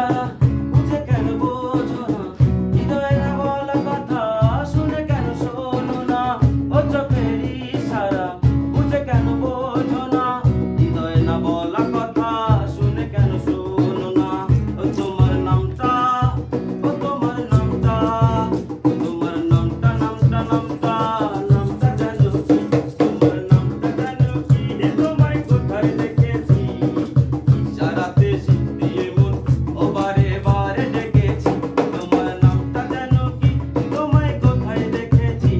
ইশারা বুঝে কেন বোঝো না, হৃদয়ে না বলা কথা শুনে কেন শোনো না, ও চোখের ইশারা বুঝে কেন বোঝো না, হৃদয়ে না বলা কথা শুনে কেন শোনো না। ও তোমার নামটা, ও তোমার নামটা, ও তোমার নামটা নামটা নামটা নামটা জানো কি, তোমার নামটা জানো কি, তোমায় কোথায় দেখেছি, ইশারাতে শিখ দিয়ে মন ও বারে বারে ডেকেছি, তোমার নামটা জানো কি, তোমায় কোথায় দেখেছি,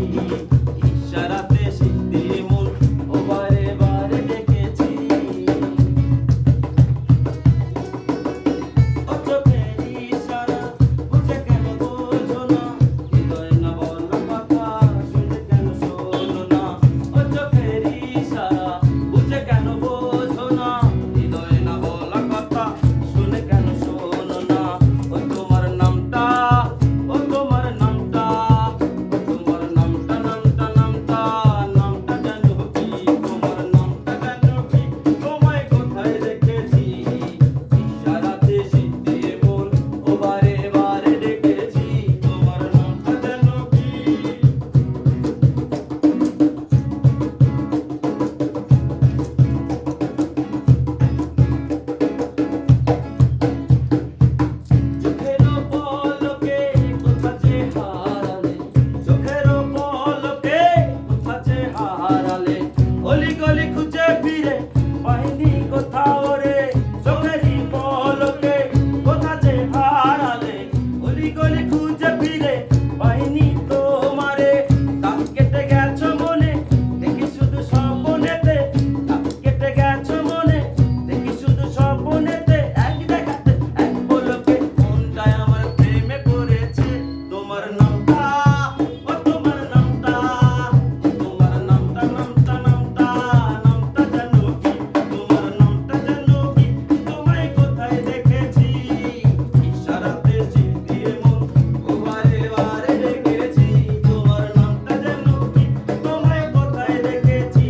ইশারাতে শিখ দিয়ে মন ও বারে বারে ডেকেছি। ও চোখের ইশারা বুঝে কেন বোঝো না, হৃদয়ে না বলা কথা শুনে কেন শোনো না, ও চোখের ইশারা বুঝে কেন বোঝো না, হৃদয়ে না বলা কথা শুনে কেন শোনো না। ও তোমার নামটা, ও তোমার নামটা, ও তোমার নামটা নামটা নামটা নামটা জানো কি, তোমার নামটা জানো কি, তোমায় কোথায় দেখেছি, ইশারাতে শিখ দিয়ে মন ও বারে বারে ডেকেছি, তোমার নামটা জানো কি। চোখের পলকে কোথা যে হারালে, চোখের পলকে কোথা যে হারালে, অলি গলি খুঁজে ফিরে পাইনি কোথাও রে, চোখেরই পলকে কোথা যে হারালে, অলি গলি খুঁজে ফিরে পাইনি তোমারে, দাগ কেটে গেছো মনে দেখি শুধু স্বপ্নেতে, দাগ কেটে গেছো মনে দেখি শুধু স্বপ্নেতে, এক দেখাতে এক পলকে মনটায় আমার প্রেমে পড়েছে, তোমার নামটা, ও তোমার নামটা, তোমার নামটা নামটা নামটা নামটা জানো কি, তোমার নামটা জানো কি, তোমায় কোথায় দেখেছি, ইশারাতে শিখ দিয়ে মন ও বারে বারে ডেকেছি, তোমার নামটা জানো কি, তোমায় কোথায় দেখেছি,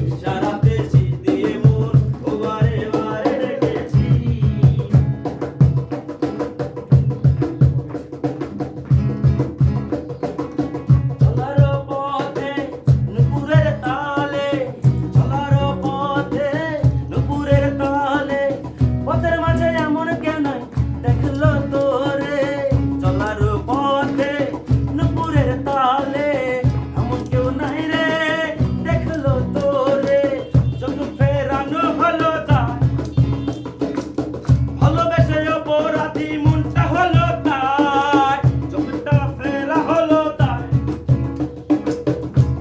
ইশারাতে শিখ দিয়ে মন ও বারে বারে ডেকেছি। চলার পথে নুপুরের তালে, চলার পথে নুপুরের তালে, পথের মাঝে এমন কেন দেখলো তোরে, চলার পথে নুপুরের তালে এমন কেউ নাই রে দেখলো তোরে, চোখ ফেরানো হলো তাই, ভালোবেসে অপরাধী মনটা হলো তাই, চোখটা ফেরা হলো তাই,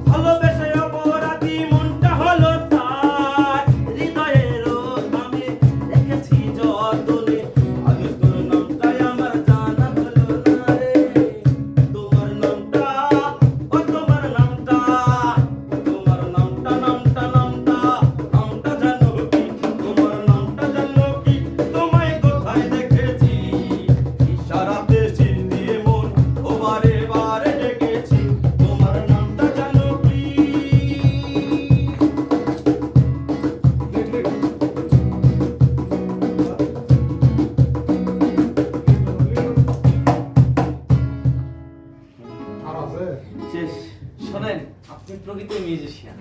ভালোবেসে অপরাধী মনটা হলো তাই, হৃদয়ের দামে রেখেছি যতনে, আগে তোর নামটাই আমার জানা হলো না রে, তোমার নামটা, ও তোমার নামটা, তোমার নামটা নামটা নামটা নামটা জানো কি, তোমার নামটা জানো কি, তোমায় কোথায় দেখেছি, ইশারাতে শিখ দিয়ে মন ও বারে বারে ডেকেছি, তোমার নামটা জানো কি। আর আছে? শেষ। শোনেন, আপনি প্রকৃত মিউজিশিয়ান,